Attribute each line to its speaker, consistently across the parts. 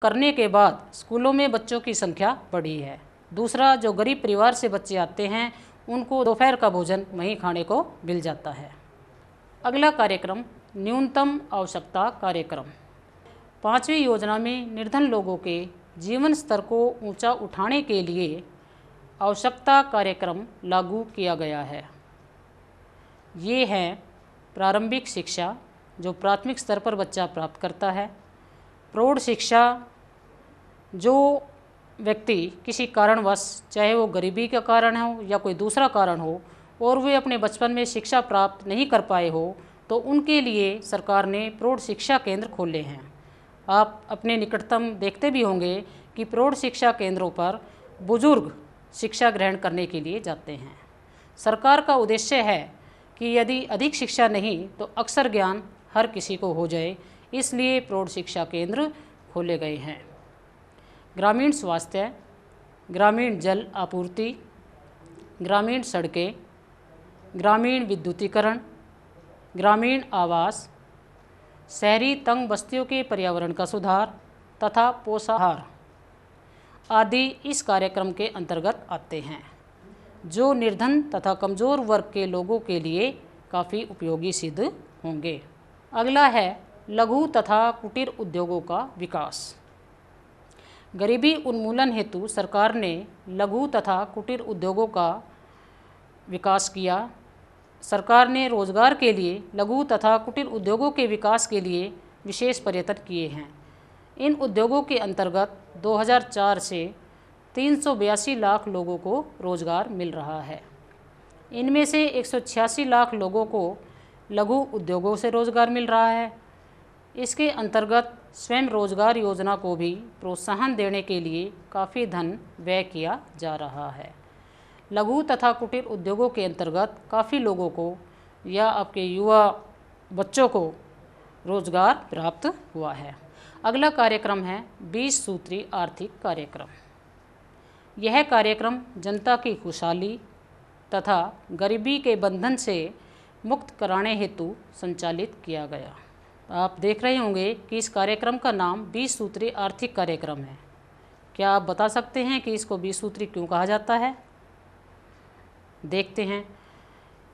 Speaker 1: करने के बाद स्कूलों में बच्चों की संख्या बढ़ी है। दूसरा, जो गरीब परिवार से बच्चे आते हैं उनको दोपहर का भोजन वहीं खाने को मिल जाता है। अगला कार्यक्रम न्यूनतम आवश्यकता कार्यक्रम। 5वीं योजना में निर्धन लोगों के जीवन स्तर को ऊंचा उठाने के लिए आवश्यकता कार्यक्रम लागू किया गया है। ये है प्रारंभिक शिक्षा जो प्राथमिक स्तर पर बच्चा प्राप्त करता है, प्रौढ़ शिक्षा जो व्यक्ति किसी कारणवश, चाहे वो गरीबी का कारण हो या कोई दूसरा कारण हो, और वे अपने बचपन में शिक्षा प्राप्त नहीं कर पाए हो, तो उनके लिए सरकार ने प्रौढ़ शिक्षा केंद्र खोले हैं। आप अपने निकटतम देखते भी होंगे कि प्रौढ़ शिक्षा केंद्रों पर बुजुर्ग शिक्षा ग्रहण करने के लिए जाते हैं। सरकार का उद्देश्य है कि यदि अधिक शिक्षा नहीं तो अक्षर ज्ञान हर किसी को हो जाए, इसलिए प्रौढ़ शिक्षा केंद्र खोले गए हैं। ग्रामीण स्वास्थ्य, ग्रामीण जल आपूर्ति, ग्रामीण सड़कें, ग्रामीण विद्युतीकरण, ग्रामीण आवास, शहरी तंग बस्तियों के पर्यावरण का सुधार तथा पोषाहार आदि इस कार्यक्रम के अंतर्गत आते हैं, जो निर्धन तथा कमज़ोर वर्ग के लोगों के लिए काफ़ी उपयोगी सिद्ध होंगे। अगला है लघु तथा कुटीर उद्योगों का विकास। गरीबी उन्मूलन हेतु सरकार ने लघु तथा कुटीर उद्योगों का विकास किया। सरकार ने रोजगार के लिए लघु तथा कुटीर उद्योगों के विकास के लिए विशेष प्रयत्न किए हैं। इन उद्योगों के अंतर्गत 2004 से 382 लाख लोगों को रोजगार मिल रहा है। इनमें से 186 लाख लोगों को लघु उद्योगों से रोजगार मिल रहा है। इसके अंतर्गत स्वयं रोजगार योजना को भी प्रोत्साहन देने के लिए काफ़ी धन व्यय किया जा रहा है। लघु तथा कुटीर उद्योगों के अंतर्गत काफ़ी लोगों को या आपके युवा बच्चों को रोजगार प्राप्त हुआ है। अगला कार्यक्रम है 20 सूत्री आर्थिक कार्यक्रम। यह कार्यक्रम जनता की खुशहाली तथा गरीबी के बंधन से मुक्त कराने हेतु संचालित किया गया। आप देख रहे होंगे कि इस कार्यक्रम का नाम 20 सूत्री आर्थिक कार्यक्रम है। क्या आप बता सकते हैं कि इसको 20 सूत्री क्यों कहा जाता है? देखते हैं।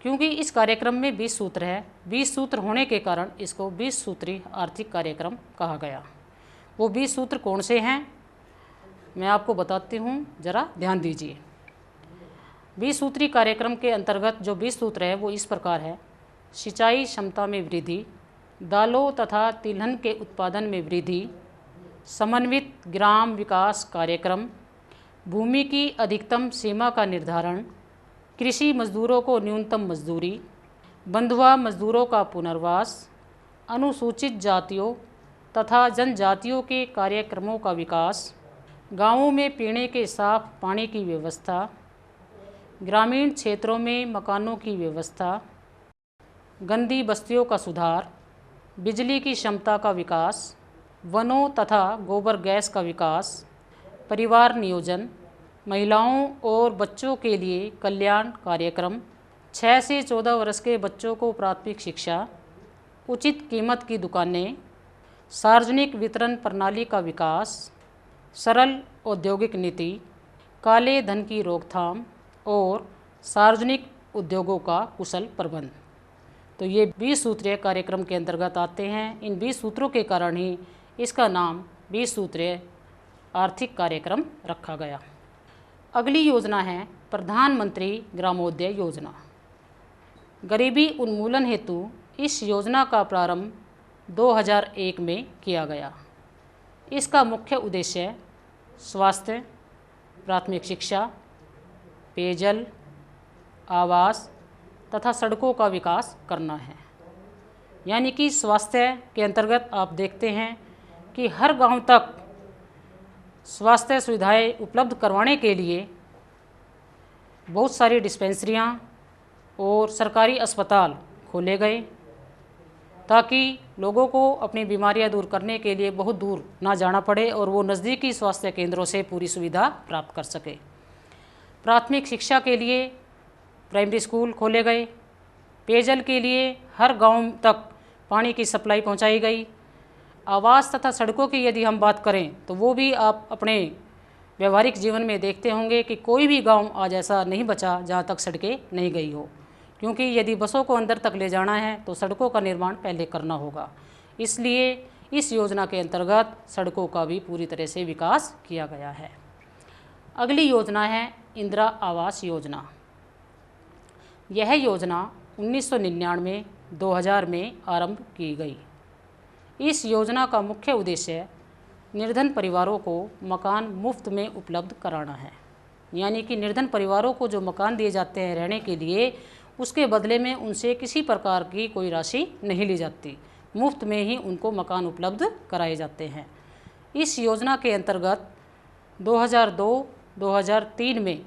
Speaker 1: क्योंकि इस कार्यक्रम में 20 सूत्र है, 20 सूत्र होने के कारण इसको 20 सूत्री आर्थिक कार्यक्रम कहा गया। वो 20 सूत्र कौन से हैं मैं आपको बताती हूँ, ज़रा ध्यान दीजिए। 20 सूत्री कार्यक्रम के अंतर्गत जो 20 सूत्र है वो इस प्रकार है: सिंचाई क्षमता में वृद्धि, दालों तथा तिलहन के उत्पादन में वृद्धि, समन्वित ग्राम विकास कार्यक्रम, भूमि की अधिकतम सीमा का निर्धारण, कृषि मजदूरों को न्यूनतम मजदूरी, बंधुआ मजदूरों का पुनर्वास, अनुसूचित जातियों तथा जनजातियों के कार्यक्रमों का विकास, गांवों में पीने के साफ पानी की व्यवस्था, ग्रामीण क्षेत्रों में मकानों की व्यवस्था, गंदी बस्तियों का सुधार, बिजली की क्षमता का विकास, वनों तथा गोबर गैस का विकास, परिवार नियोजन, महिलाओं और बच्चों के लिए कल्याण कार्यक्रम, 6 से 14 वर्ष के बच्चों को प्राथमिक शिक्षा, उचित कीमत की दुकानें, सार्वजनिक वितरण प्रणाली का विकास, सरल औद्योगिक नीति, काले धन की रोकथाम और सार्वजनिक उद्योगों का कुशल प्रबंध। तो ये 20 सूत्रीय कार्यक्रम के अंतर्गत आते हैं। इन 20 सूत्रों के कारण ही इसका नाम 20 सूत्रीय आर्थिक कार्यक्रम रखा गया। अगली योजना है प्रधानमंत्री ग्रामोदय योजना। गरीबी उन्मूलन हेतु इस योजना का प्रारंभ 2001 में किया गया। इसका मुख्य उद्देश्य स्वास्थ्य, प्राथमिक शिक्षा, पेयजल, आवास तथा सड़कों का विकास करना है। यानी कि स्वास्थ्य के अंतर्गत आप देखते हैं कि हर गांव तक स्वास्थ्य सुविधाएं उपलब्ध करवाने के लिए बहुत सारी डिस्पेंसरियां और सरकारी अस्पताल खोले गए, ताकि लोगों को अपनी बीमारियां दूर करने के लिए बहुत दूर ना जाना पड़े और वो नज़दीकी स्वास्थ्य केंद्रों से पूरी सुविधा प्राप्त कर सके। प्राथमिक शिक्षा के लिए प्राइमरी स्कूल खोले गए, पेयजल के लिए हर गांव तक पानी की सप्लाई पहुंचाई गई, आवास तथा सड़कों की यदि हम बात करें तो वो भी आप अपने व्यवहारिक जीवन में देखते होंगे कि कोई भी गांव आज ऐसा नहीं बचा जहां तक सड़कें नहीं गई हो, क्योंकि यदि बसों को अंदर तक ले जाना है तो सड़कों का निर्माण पहले करना होगा। इसलिए इस योजना के अंतर्गत सड़कों का भी पूरी तरह से विकास किया गया है। अगली योजना है इंदिरा आवास योजना। यह योजना 1999-2000 में आरंभ की गई। इस योजना का मुख्य उद्देश्य निर्धन परिवारों को मकान मुफ्त में उपलब्ध कराना है। यानी कि निर्धन परिवारों को जो मकान दिए जाते हैं रहने के लिए, उसके बदले में उनसे किसी प्रकार की कोई राशि नहीं ली जाती, मुफ्त में ही उनको मकान उपलब्ध कराए जाते हैं। इस योजना के अंतर्गत 2002-2003 में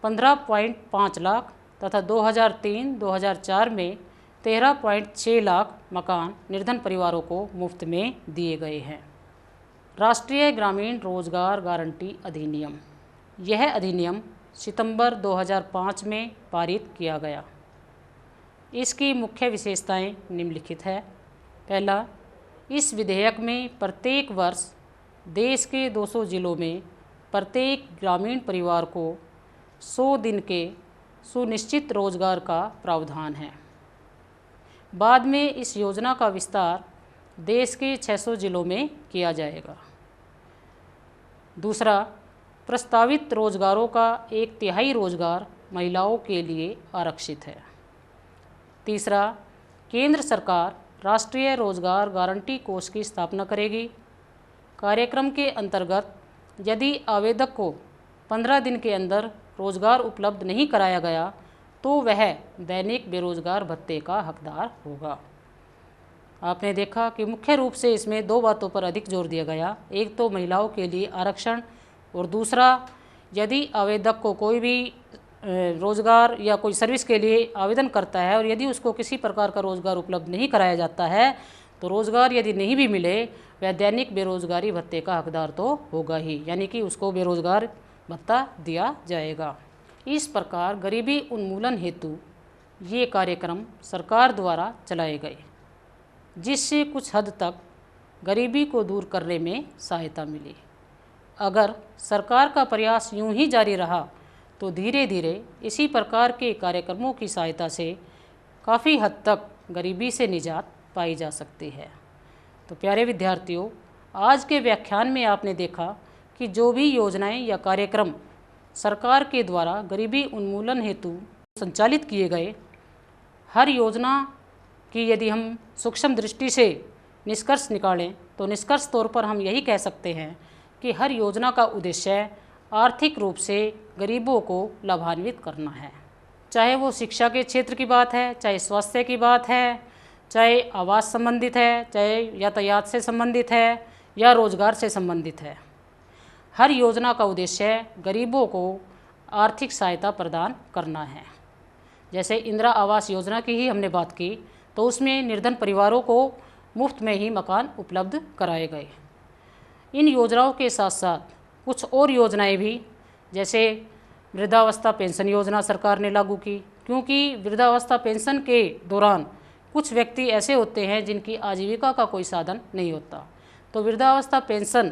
Speaker 1: 15.5 लाख तथा 2003-2004 में 13.6 लाख मकान निर्धन परिवारों को मुफ्त में दिए गए हैं। राष्ट्रीय ग्रामीण रोजगार गारंटी अधिनियम। यह अधिनियम सितंबर 2005 में पारित किया गया। इसकी मुख्य विशेषताएं निम्नलिखित है। पहला, इस विधेयक में प्रत्येक वर्ष देश के 200 जिलों में प्रत्येक ग्रामीण परिवार को 100 दिन के सुनिश्चित रोजगार का प्रावधान है। बाद में इस योजना का विस्तार देश के 600 जिलों में किया जाएगा। दूसरा, प्रस्तावित रोजगारों का 1/3 रोजगार महिलाओं के लिए आरक्षित है। तीसरा, केंद्र सरकार राष्ट्रीय रोजगार गारंटी कोष की स्थापना करेगी। कार्यक्रम के अंतर्गत यदि आवेदक को 15 दिन के अंदर रोजगार उपलब्ध नहीं कराया गया तो वह दैनिक बेरोजगार भत्ते का हकदार होगा। आपने देखा कि मुख्य रूप से इसमें 2 बातों पर अधिक जोर दिया गया। एक तो महिलाओं के लिए आरक्षण, और दूसरा, यदि आवेदक को कोई भी रोज़गार या कोई सर्विस के लिए आवेदन करता है और यदि उसको किसी प्रकार का रोज़गार उपलब्ध नहीं कराया जाता है तो रोज़गार यदि नहीं भी मिले वह दैनिक बेरोजगारी भत्ते का हकदार तो होगा ही, यानी कि उसको बेरोजगार भत्ता दिया जाएगा। इस प्रकार गरीबी उन्मूलन हेतु ये कार्यक्रम सरकार द्वारा चलाए गए, जिससे कुछ हद तक गरीबी को दूर करने में सहायता मिली। अगर सरकार का प्रयास यूं ही जारी रहा तो धीरे धीरे इसी प्रकार के कार्यक्रमों की सहायता से काफ़ी हद तक गरीबी से निजात पाई जा सकती है। तो प्यारे विद्यार्थियों, आज के व्याख्यान में आपने देखा कि जो भी योजनाएं या कार्यक्रम सरकार के द्वारा गरीबी उन्मूलन हेतु संचालित किए गए, हर योजना की यदि हम सूक्ष्म दृष्टि से निष्कर्ष निकालें तो निष्कर्ष तौर पर हम यही कह सकते हैं कि हर योजना का उद्देश्य आर्थिक रूप से गरीबों को लाभान्वित करना है। चाहे वो शिक्षा के क्षेत्र की बात है, चाहे स्वास्थ्य की बात है, चाहे आवास संबंधित है, चाहे यातायात से संबंधित है या रोजगार से संबंधित है। हर योजना का उद्देश्य गरीबों को आर्थिक सहायता प्रदान करना है। जैसे इंदिरा आवास योजना की ही हमने बात की तो उसमें निर्धन परिवारों को मुफ्त में ही मकान उपलब्ध कराए गए। इन योजनाओं के साथ साथ कुछ और योजनाएं भी, जैसे वृद्धावस्था पेंशन योजना सरकार ने लागू की, क्योंकि वृद्धावस्था पेंशन के दौरान कुछ व्यक्ति ऐसे होते हैं जिनकी आजीविका का कोई साधन नहीं होता, तो वृद्धावस्था पेंशन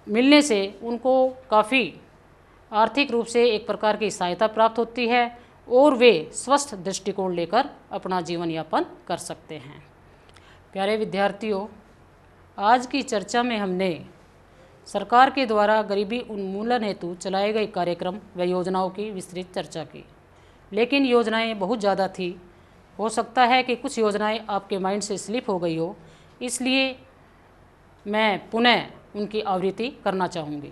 Speaker 1: मिलने से उनको काफ़ी आर्थिक रूप से एक प्रकार की सहायता प्राप्त होती है और वे स्वस्थ दृष्टिकोण लेकर अपना जीवन यापन कर सकते हैं। प्यारे विद्यार्थियों, आज की चर्चा में हमने सरकार के द्वारा गरीबी उन्मूलन हेतु चलाए गए कार्यक्रम व योजनाओं की विस्तृत चर्चा की, लेकिन योजनाएं बहुत ज़्यादा थी। हो सकता है कि कुछ योजनाएं आपके माइंड से स्लिप हो गई हो, इसलिए मैं पुनः उनकी आवृत्ति करना चाहूँगी।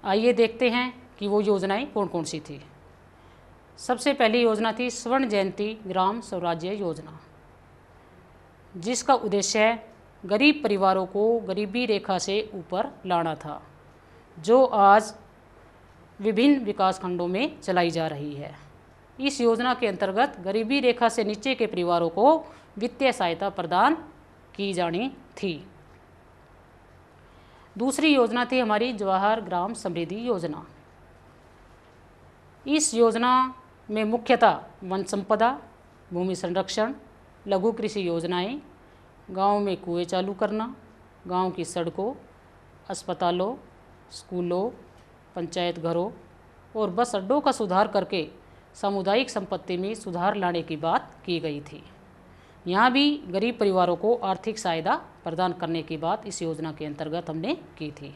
Speaker 1: आइए देखते हैं कि वो योजनाएं कौन कौन सी थी। सबसे पहली योजना थी स्वर्ण जयंती ग्राम स्वराज्य योजना, जिसका उद्देश्य गरीब परिवारों को गरीबी रेखा से ऊपर लाना था, जो आज विभिन्न विकास खंडों में चलाई जा रही है। इस योजना के अंतर्गत गरीबी रेखा से नीचे के परिवारों को वित्तीय सहायता प्रदान की जानी थी। दूसरी योजना थी हमारी जवाहर ग्राम समृद्धि योजना। इस योजना में मुख्यतः वन संपदा, भूमि संरक्षण, लघु कृषि योजनाएं, गांव में कुएं चालू करना, गांव की सड़कों, अस्पतालों, स्कूलों, पंचायत घरों और बस अड्डों का सुधार करके सामुदायिक संपत्ति में सुधार लाने की बात की गई थी। यहाँ भी गरीब परिवारों को आर्थिक सहायता प्रदान करने की बात इस योजना के अंतर्गत हमने की थी।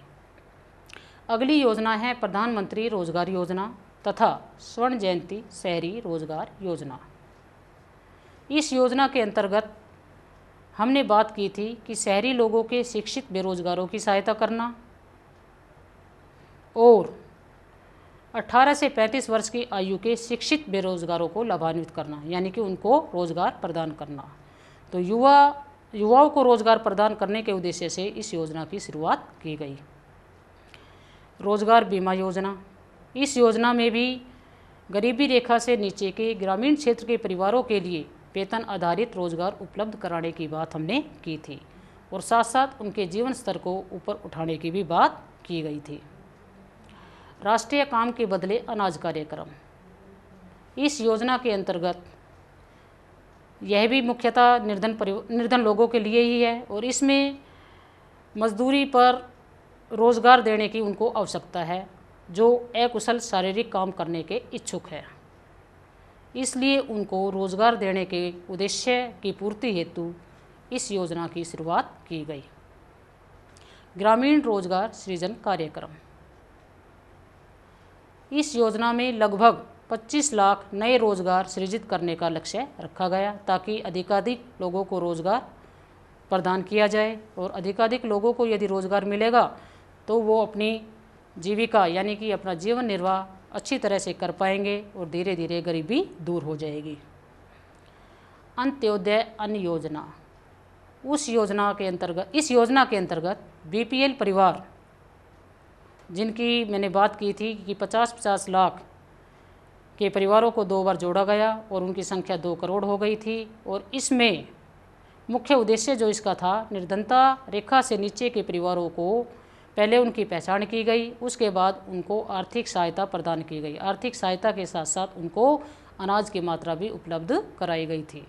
Speaker 1: अगली योजना है प्रधानमंत्री रोजगार योजना तथा स्वर्ण जयंती शहरी रोजगार योजना। इस योजना के अंतर्गत हमने बात की थी कि शहरी लोगों के शिक्षित बेरोजगारों की सहायता करना और 18 से 35 वर्ष की आयु के शिक्षित बेरोजगारों को लाभान्वित करना, यानी कि उनको रोजगार प्रदान करना। तो युवाओं को रोजगार प्रदान करने के उद्देश्य से इस योजना की शुरुआत की गई। रोजगार बीमा योजना, इस योजना में भी गरीबी रेखा से नीचे के ग्रामीण क्षेत्र के परिवारों के लिए वेतन आधारित रोजगार उपलब्ध कराने की बात हमने की थी और साथ साथ उनके जीवन स्तर को ऊपर उठाने की भी बात की गई थी। राष्ट्रीय काम के बदले अनाज कार्यक्रम, इस योजना के अंतर्गत यह भी मुख्यतः निर्धन लोगों के लिए ही है और इसमें मजदूरी पर रोजगार देने की उनको आवश्यकता है जो अकुशल शारीरिक काम करने के इच्छुक है। इसलिए उनको रोजगार देने के उद्देश्य की पूर्ति हेतु इस योजना की शुरुआत की गई। ग्रामीण रोजगार सृजन कार्यक्रम, इस योजना में लगभग 25 लाख नए रोजगार सृजित करने का लक्ष्य रखा गया ताकि अधिकाधिक लोगों को रोजगार प्रदान किया जाए और अधिकाधिक लोगों को यदि रोजगार मिलेगा तो वो अपनी जीविका यानी कि अपना जीवन निर्वाह अच्छी तरह से कर पाएंगे और धीरे धीरे गरीबी दूर हो जाएगी। अंत्योदय अन्न योजना, इस योजना के अंतर्गत बीपीएल परिवार जिनकी मैंने बात की थी कि 50-50 लाख के परिवारों को 2 बार जोड़ा गया और उनकी संख्या 2 करोड़ हो गई थी और इसमें मुख्य उद्देश्य जो इसका था, निर्धनता रेखा से नीचे के परिवारों को पहले उनकी पहचान की गई, उसके बाद उनको आर्थिक सहायता प्रदान की गई। आर्थिक सहायता के साथ साथ उनको अनाज की मात्रा भी उपलब्ध कराई गई थी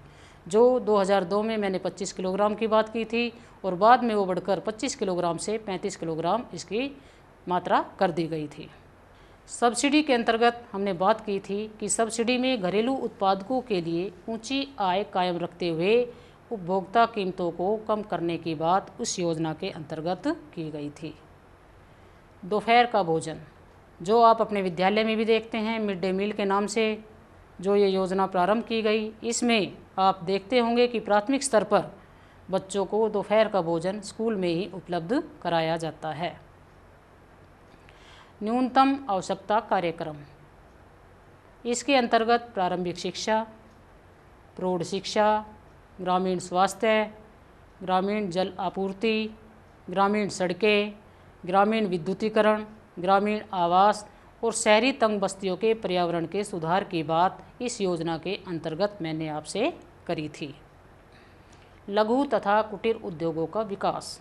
Speaker 1: जो 2002 में मैंने 25 किलोग्राम की बात की थी और बाद में वो बढ़कर 25 किलोग्राम से 35 किलोग्राम इसकी मात्रा कर दी गई थी। सब्सिडी के अंतर्गत हमने बात की थी कि सब्सिडी में घरेलू उत्पादकों के लिए ऊंची आय कायम रखते हुए उपभोक्ता कीमतों को कम करने की बात उस योजना के अंतर्गत की गई थी। दोपहर का भोजन, जो आप अपने विद्यालय में भी देखते हैं, मिड डे मील के नाम से जो ये योजना प्रारंभ की गई, इसमें आप देखते होंगे कि प्राथमिक स्तर पर बच्चों को दोपहर का भोजन स्कूल में ही उपलब्ध कराया जाता है। न्यूनतम आवश्यकता कार्यक्रम, इसके अंतर्गत प्रारंभिक शिक्षा, प्रौढ़ शिक्षा, ग्रामीण स्वास्थ्य, ग्रामीण जल आपूर्ति, ग्रामीण सड़कें, ग्रामीण विद्युतीकरण, ग्रामीण आवास और शहरी तंग बस्तियों के पर्यावरण के सुधार की बात इस योजना के अंतर्गत मैंने आपसे करी थी। लघु तथा कुटीर उद्योगों का विकास,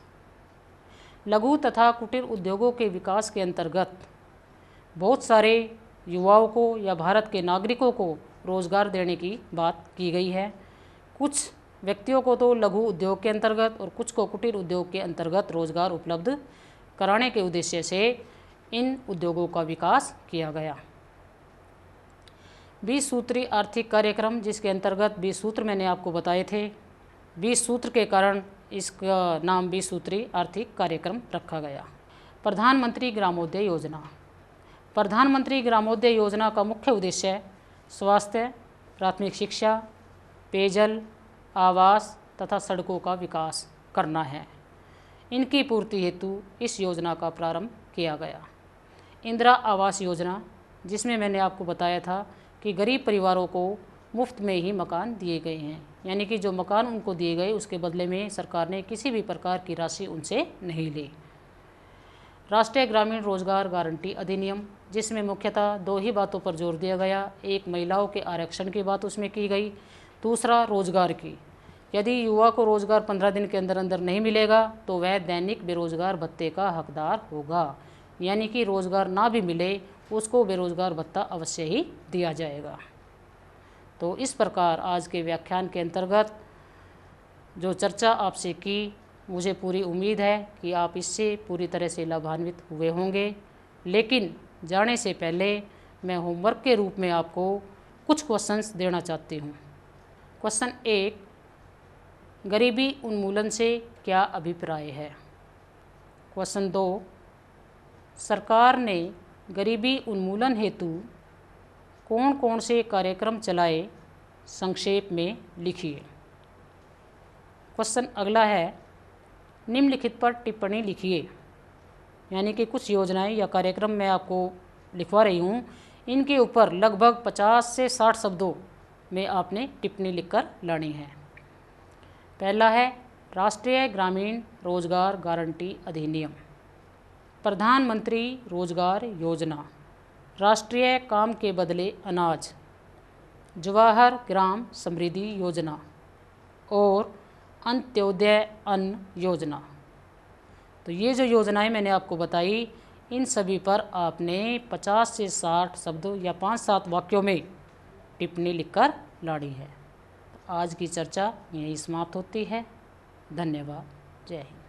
Speaker 1: लघु तथा कुटीर उद्योगों के विकास के अंतर्गत बहुत सारे युवाओं को या भारत के नागरिकों को रोज़गार देने की बात की गई है। कुछ व्यक्तियों को तो लघु उद्योग के अंतर्गत और कुछ को कुटीर उद्योग के अंतर्गत रोज़गार उपलब्ध कराने के उद्देश्य से इन उद्योगों का विकास किया गया। 20 सूत्री आर्थिक कार्यक्रम, जिसके अंतर्गत 20 सूत्र मैंने आपको बताए थे। 20 सूत्र के कारण इसका नाम 20 सूत्री आर्थिक कार्यक्रम रखा गया। प्रधानमंत्री ग्रामोदय योजना, प्रधानमंत्री ग्रामोदय योजना का मुख्य उद्देश्य स्वास्थ्य, प्राथमिक शिक्षा, पेयजल, आवास तथा सड़कों का विकास करना है। इनकी पूर्ति हेतु इस योजना का प्रारंभ किया गया। इंदिरा आवास योजना, जिसमें मैंने आपको बताया था कि गरीब परिवारों को मुफ्त में ही मकान दिए गए हैं, यानी कि जो मकान उनको दिए गए उसके बदले में सरकार ने किसी भी प्रकार की राशि उनसे नहीं ली। राष्ट्रीय ग्रामीण रोजगार गारंटी अधिनियम, जिसमें मुख्यतः 2 ही बातों पर जोर दिया गया। एक, महिलाओं के आरक्षण की बात उसमें की गई। दूसरा, रोजगार की। यदि युवा को रोजगार 15 दिन के अंदर अंदर नहीं मिलेगा तो वह दैनिक बेरोजगार भत्ते का हकदार होगा, यानी कि रोजगार ना भी मिले उसको बेरोजगार भत्ता अवश्य ही दिया जाएगा। तो इस प्रकार आज के व्याख्यान के अंतर्गत जो चर्चा आपसे की, मुझे पूरी उम्मीद है कि आप इससे पूरी तरह से लाभान्वित हुए होंगे। लेकिन जाने से पहले मैं होमवर्क के रूप में आपको कुछ क्वेश्चंस देना चाहती हूँ। क्वेश्चन 1, गरीबी उन्मूलन से क्या अभिप्राय है? क्वेश्चन 2, सरकार ने गरीबी उन्मूलन हेतु कौन कौन से कार्यक्रम चलाए, संक्षेप में लिखिए। क्वेश्चन अगला है, निम्नलिखित पर टिप्पणी लिखिए। यानी कि कुछ योजनाएं या कार्यक्रम मैं आपको लिखवा रही हूँ, इनके ऊपर लगभग 50 से 60 शब्दों में आपने टिप्पणी लिखकर लानी है। पहला है राष्ट्रीय ग्रामीण रोजगार गारंटी अधिनियम, प्रधानमंत्री रोजगार योजना, राष्ट्रीय काम के बदले अनाज, जवाहर ग्राम समृद्धि योजना और अंत्योदय अन्न योजना। तो ये जो योजनाएं मैंने आपको बताई, इन सभी पर आपने 50 से 60 शब्दों या 5-7 वाक्यों में टिप्पणी लिखकर लानी है। आज की चर्चा यहीं समाप्त होती है। धन्यवाद। जय हिंद।